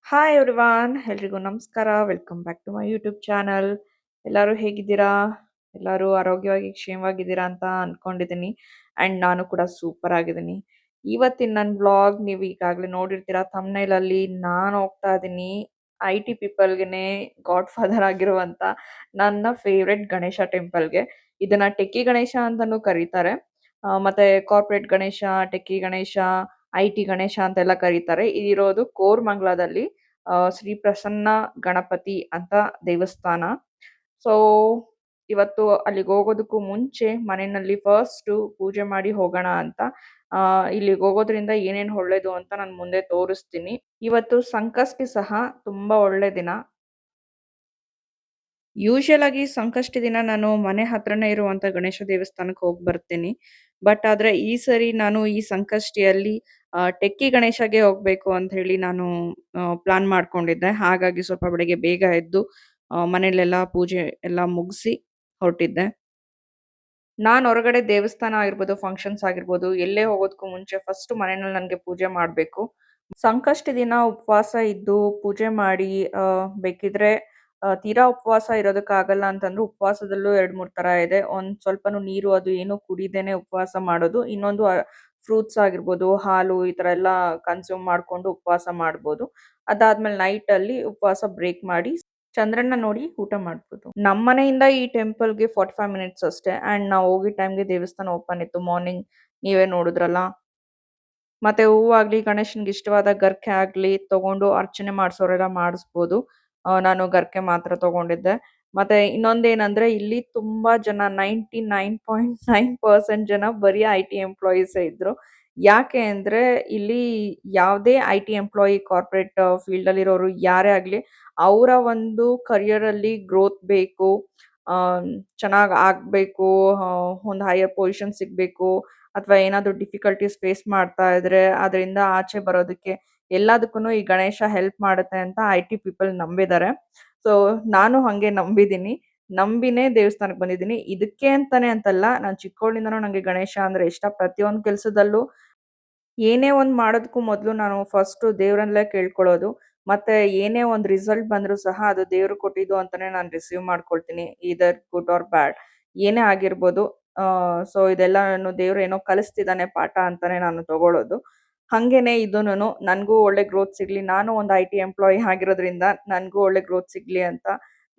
Hi everyone ಎಲ್ರಿಗೂ ನಮಸ್ಕಾರ. Welcome back to my YouTube channel. ಎಲ್ಲರೂ ಹೇಗಿದ್ದೀರಾ? ಎಲ್ಲರೂ ಆರೋಗ್ಯವಾಗಿ ಕ್ಷೇಮವಾಗಿದ್ದೀರಾ ಅಂತ ಅನ್ಕೊಂಡಿದ್ದೀನಿ. ಆ್ಯಂಡ್ ನಾನು ಕೂಡ ಸೂಪರ್ ಆಗಿದ್ದೀನಿ. ಇವತ್ತಿನ ನನ್ನ ವ್ಲಾಗ್ ನೀವು ಈಗಾಗಲೇ ನೋಡಿರ್ತೀರಾ ಥಂಬ್ನೈಲಲ್ಲಿ. ನಾನು ಹೋಗ್ತಾ ಇದ್ದೀನಿ ಐ ಟಿ ಪೀಪಲ್ಗೆನೆ ಗಾಡ್ ಫಾದರ್ ಆಗಿರುವಂಥ ನನ್ನ ಫೇವ್ರೆಟ್ ಗಣೇಶ ಟೆಂಪಲ್ಗೆ. ಇದನ್ನ ಟೆಕ್ಕಿ ಗಣೇಶ ಅಂತಲೂ ಕರೀತಾರೆ. ಮತ್ತೆ corporate Ganesha, techie Ganesha, I T Ganesha ಅಂತೆಲ್ಲ ಕರೀತಾರೆ. ಇದಿರೋದು ಕೋರಮಂಗ್ಲದಲ್ಲಿ ಶ್ರೀ ಪ್ರಸನ್ನ ಗಣಪತಿ ಅಂತ ದೇವಸ್ಥಾನ. ಸೊ ಇವತ್ತು ಅಲ್ಲಿಗೆ ಹೋಗೋದಕ್ಕೂ ಮುಂಚೆ ಮನೆಯಲ್ಲಿ ಫಸ್ಟ್ ಪೂಜೆ ಮಾಡಿ ಹೋಗೋಣ ಅಂತ. ಇಲ್ಲಿಗೆ ಹೋಗೋದ್ರಿಂದ ಏನೇನು ಒಳ್ಳೇದು ಅಂತ ನಾನು ಮುಂದೆ ತೋರಿಸ್ತೀನಿ. ಇವತ್ತು ಸಂಕಷ್ಟಿ ಸಹ ತುಂಬಾ ಒಳ್ಳೆ ದಿನ. ಯೂಶುವಲ್ ಆಗಿ ಸಂಕಷ್ಟಿ ದಿನ ನಾನು ಮನೆ ಹತ್ರನೇ ಇರುವಂತ ಗಣೇಶ ದೇವಸ್ಥಾನಕ್ಕೆ ಹೋಗಿ ಬರ್ತೀನಿ. ಬಟ್ ಆದ್ರೆ ಈ ಸರಿ ನಾನು ಈ ಸಂಕಷ್ಟಿಯಲ್ಲಿ ಟೆಕ್ಕಿ ಗಣೇಶಗೆ ಹೋಗ್ಬೇಕು ಅಂತ ಹೇಳಿ ನಾನು ಪ್ಲಾನ್ ಮಾಡ್ಕೊಂಡಿದ್ದೆ. ಹಾಗಾಗಿ ಸ್ವಲ್ಪ ಬೆಳಗ್ಗೆ ಬೇಗ ಎದ್ದು ಮನೇಲೆಲ್ಲ ಪೂಜೆ ಎಲ್ಲ ಮುಗಿಸಿ ಹೊರಟಿದ್ದೆ. ನಾನು ಹೊರಗಡೆ ದೇವಸ್ಥಾನ ಆಗಿರ್ಬೋದು, ಫಂಕ್ಷನ್ಸ್ ಆಗಿರ್ಬೋದು, ಎಲ್ಲೇ ಹೋಗೋದಕ್ಕೂ ಮುಂಚೆ ಫಸ್ಟ್ ಮನೆಯಲ್ಲಿ ನನಗೆ ಪೂಜೆ ಮಾಡಬೇಕು. ಸಂಕಷ್ಟಿ ದಿನ ಉಪವಾಸ ಇದ್ದು ಪೂಜೆ ಮಾಡಿ ಬೇಕಿದ್ರೆ ತೀರಾ ಉಪವಾಸ ಇರೋದಕ್ಕಾಗಲ್ಲ ಅಂತಂದ್ರೆ ಉಪವಾಸದಲ್ಲೂ 2-3 ಥರ ಇದೆ. ಒಂದು ಸ್ವಲ್ಪನೂ ನೀರು ಅದು ಏನೂ ಕುಡಿದೇನೆ ಉಪವಾಸ ಮಾಡೋದು. ಇನ್ನೊಂದು ಫ್ರೂಟ್ಸ್ ಆಗಿರ್ಬೋದು, ಹಾಲು ಈ ಥರ ಎಲ್ಲ ಕನ್ಸ್ಯೂಮ್ ಮಾಡಿಕೊಂಡು ಉಪವಾಸ ಮಾಡ್ಬೋದು. ಅದಾದ್ಮೇಲೆ ನೈಟಲ್ಲಿ ಉಪವಾಸ ಬ್ರೇಕ್ ಮಾಡಿ ಚಂದ್ರನ್ನ ನೋಡಿ ಊಟ ಮಾಡ್ಬೋದು. ನಮ್ಮ ಮನೆಯಿಂದ ಈ ಟೆಂಪಲ್ಗೆ 45 ಮಿನಿಟ್ಸ್ ಅಷ್ಟೇ. ಆ್ಯಂಡ್ ನಾವು ಹೋಗಿದ್ದ ಟೈಮ್ಗೆ ದೇವಸ್ಥಾನ ಓಪನ್ ಇತ್ತು ಮಾರ್ನಿಂಗ್. ನೀವೇ ನೋಡಿದ್ರಲ್ಲ. ಮತ್ತೆ ಹೂವಾಗ್ಲಿ, ಗಣೇಶನ್ಗೆ ಇಷ್ಟವಾದ ಗರ್ಕೆ ಆಗ್ಲಿ ತಗೊಂಡು ಅರ್ಚನೆ ಮಾಡಿಸೋರೆಲ್ಲ ಮಾಡಿಸ್ಬೋದು. ನಾನು ಗರ್ಕೆ ಮಾತ್ರ ತಗೊಂಡಿದ್ದೆ. ಮತ್ತೆ ಇನ್ನೊಂದೇನಂದ್ರೆ ಇಲ್ಲಿ ತುಂಬಾ ಜನ 99.9% ಜನ ಬರೀ ಐ-ಟಿ ಎಂಪ್ಲಾಯೀಸೇ ಇದ್ರು. ಯಾಕೆ ಅಂದ್ರೆ ಇಲ್ಲಿ ಯಾವುದೇ ಐ-ಟಿ ಎಂಪ್ಲಾಯಿ ಕಾರ್ಪೊರೇಟ್ ಫೀಲ್ಡ್ ಅಲ್ಲಿ ಇರೋರು ಯಾರೇ ಆಗ್ಲಿ ಅವರ ಒಂದು ಕರಿಯರ್ ಅಲ್ಲಿ ಗ್ರೋತ್ ಬೇಕು, ಚೆನ್ನಾಗಿ ಆಗ್ಬೇಕು, ಒಂದು ಹೈಯರ್ ಪೊಸಿಷನ್ ಸಿಗ್ಬೇಕು, ಅಥವಾ ಏನಾದರೂ ಡಿಫಿಕಲ್ಟೀಸ್ ಫೇಸ್ ಮಾಡ್ತಾ ಇದ್ರೆ ಅದರಿಂದ ಆಚೆ ಬರೋದಕ್ಕೆ ಎಲ್ಲದಕ್ಕೂ ಈ ಗಣೇಶ ಹೆಲ್ಪ್ ಮಾಡುತ್ತೆ ಅಂತ ಐ-ಟಿ ಪೀಪಲ್ ನಂಬಿದ್ದಾರೆ. ಸೊ ನಾನು ಹಂಗೆ ನಂಬಿದ್ದೀನಿ. ನಂಬಿನೇ ದೇವಸ್ಥಾನಕ್ಕೆ ಬಂದಿದ್ದೀನಿ. ಇದಕ್ಕೆ ಅಂತಾನೆ ಅಂತಲ್ಲ, ನಾನು ಚಿಕ್ಕವಳಿಂದನೂ ನನಗೆ ಗಣೇಶ ಅಂದ್ರೆ ಇಷ್ಟ. ಪ್ರತಿಯೊಂದು ಕೆಲಸದಲ್ಲೂ ಏನೇ ಒಂದು ಮಾಡೋದಕ್ಕೂ ಮೊದಲು ನಾನು ಫಸ್ಟು ದೇವರಲ್ಲೇ ಕೇಳ್ಕೊಳ್ಳೋದು. ಮತ್ತೆ ಏನೇ ಒಂದು ರಿಸಲ್ಟ್ ಬಂದರೂ ಸಹ ಅದು ದೇವರು ಕೊಟ್ಟಿದ್ದು ಅಂತಾನೆ ನಾನು ರಿಸೀವ್ ಮಾಡ್ಕೊಳ್ತೀನಿ. ಈದರ್ ಗುಡ್ ಆರ್ ಬ್ಯಾಡ್ ಏನೇ ಆಗಿರ್ಬೋದು. ಸೊ ಇದೆಲ್ಲನೂ ದೇವರು ಏನೋ ಕಲಿಸ್ತಿದ್ದಾನೆ ಪಾಠ ಅಂತಾನೆ ನಾನು ತಗೊಳ್ಳೋದು. ಹಂಗೇನೆ ಇದೂನುನು ನನಗೂ ಒಳ್ಳೆ ಗ್ರೋತ್ ಸಿಗ್ಲಿ. ನಾನು ಒಂದು ಐ-ಟಿ ಎಂಪ್ಲಾಯಿ ಆಗಿರೋದ್ರಿಂದ ನನಗೂ ಒಳ್ಳೆ ಗ್ರೋತ್ ಸಿಗ್ಲಿ ಅಂತ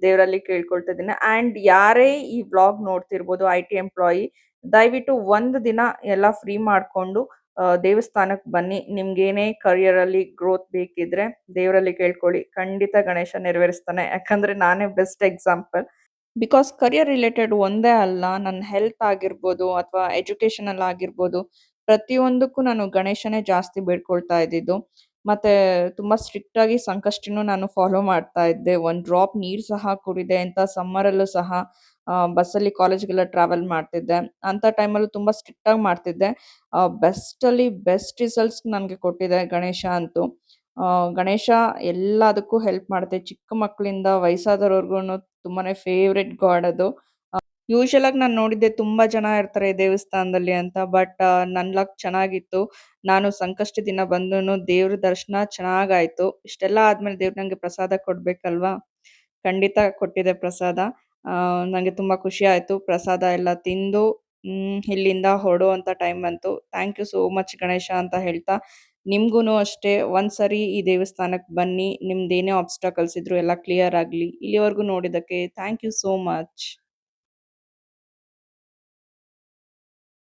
ದೇವರಲ್ಲಿ ಕೇಳ್ಕೊಳ್ತಿದ್ದೀನಿ. ಆ್ಯಂಡ್ ಯಾರೇ ಈ ವ್ಲಾಗ್ ನೋಡ್ತಿರ್ಬೋದು ಐ-ಟಿ ಎಂಪ್ಲಾಯಿ, ದಯವಿಟ್ಟು ಒಂದು ದಿನ ಎಲ್ಲ ಫ್ರೀ ಮಾಡಿಕೊಂಡು ದೇವಸ್ಥಾನಕ್ಕೆ ಬನ್ನಿ. ನಿಮ್ಗೇನೇ ಕರಿಯರಲ್ಲಿ ಗ್ರೋತ್ ಬೇಕಿದ್ರೆ ದೇವರಲ್ಲಿ ಕೇಳ್ಕೊಳ್ಳಿ. ಖಂಡಿತ ಗಣೇಶ ನೆರವೇರಿಸ್ತಾನೆ. ಯಾಕಂದ್ರೆ ನಾನೇ best example. Because career related ಒಂದೇ ಅಲ್ಲ, ನನ್ನ ಹೆಲ್ತ್ ಆಗಿರ್ಬೋದು ಅಥವಾ ಎಜುಕೇಷನಲ್ ಆಗಿರ್ಬೋದು, ಪ್ರತಿಯೊಂದಕ್ಕೂ ನಾನು ಗಣೇಶನೇ ಜಾಸ್ತಿ ಬೇಡ್ಕೊಳ್ತಾ ಇದ್ದಿದ್ದು. ಮತ್ತೆ ತುಂಬಾ ಸ್ಟ್ರಿಕ್ಟ್ ಆಗಿ ಸಂಕಷ್ಟಿನೂ ನಾನು ಫಾಲೋ ಮಾಡ್ತಾ ಇದ್ದೆ. ಒಂದು ಡ್ರಾಪ್ ನೀರು ಸಹ ಕುಡಿದೆ ಅಂತ ಸಮ್ಮರಲ್ಲೂ ಸಹ ಬಸ್ಸಲ್ಲಿ ಕಾಲೇಜ್ಗೆಲ್ಲ ಟ್ರಾವೆಲ್ ಮಾಡ್ತಿದ್ದೆ. ಅಂಥ ಟೈಮಲ್ಲೂ ತುಂಬ ಸ್ಟ್ರಿಕ್ಟಾಗಿ ಮಾಡ್ತಿದ್ದೆ. ಬೆಸ್ಟಲ್ಲಿ ಬೆಸ್ಟ್ ರಿಸಲ್ಟ್ಸ್ ನನಗೆ ಕೊಟ್ಟಿದೆ ಗಣೇಶ ಅಂತೂ. ಗಣೇಶ ಎಲ್ಲದಕ್ಕೂ ಹೆಲ್ಪ್ ಮಾಡುತ್ತೆ. ಚಿಕ್ಕ ಮಕ್ಕಳಿಂದ ವಯಸ್ಸಾದವ್ರವರ್ಗೂನು ತುಂಬಾನೇ ಫೇವ್ರೆಟ್ ಗಾಡ್ ಅದು. ಯೂಶುವಲ್ ಆಗಿ ನಾನು ನೋಡಿದ್ದೆ ತುಂಬಾ ಜನ ಇರ್ತಾರೆ ದೇವಸ್ಥಾನದಲ್ಲಿ ಅಂತ. ಬಟ್ ನನ್ನ ಲಕ್ ಚೆನ್ನಾಗಿತ್ತು. ನಾನು ಸಂಕಷ್ಟಿ ದಿನ ಬಂದೂನು ದೇವ್ರ ದರ್ಶನ ಚೆನ್ನಾಗಾಯ್ತು. ಇಷ್ಟೆಲ್ಲ ಆದ್ಮೇಲೆ ದೇವ್ರು ನಂಗೆ ಪ್ರಸಾದ ಕೊಡ್ಬೇಕಲ್ವಾ? ಖಂಡಿತ ಕೊಟ್ಟಿದೆ ಪ್ರಸಾದ. ನಂಗೆ ತುಂಬಾ ಖುಷಿ ಆಯ್ತು. ಪ್ರಸಾದ ಎಲ್ಲ ತಿಂದು ಇಲ್ಲಿಂದ ಹೊರಡುವಂತ ಟೈಮ್ ಬಂತು. Thank you so much Ganesha ಅಂತ ಹೇಳ್ತಾ, ನಿಮ್ಗೂನು ಅಷ್ಟೇ ಒಂದ್ಸರಿ ಈ ದೇವಸ್ಥಾನಕ್ಕೆ ಬನ್ನಿ. ನಿಮ್ದೇನೇ ಆಬ್ಸ್ಟಾಕಲ್ಸ್ ಇದ್ರು ಎಲ್ಲ ಕ್ಲಿಯರ್ ಆಗ್ಲಿ. ಇಲ್ಲಿವರೆಗೂ ನೋಡಿದ್ದಕ್ಕೆ ಥ್ಯಾಂಕ್ ಯು ಸೋ ಮಚ್.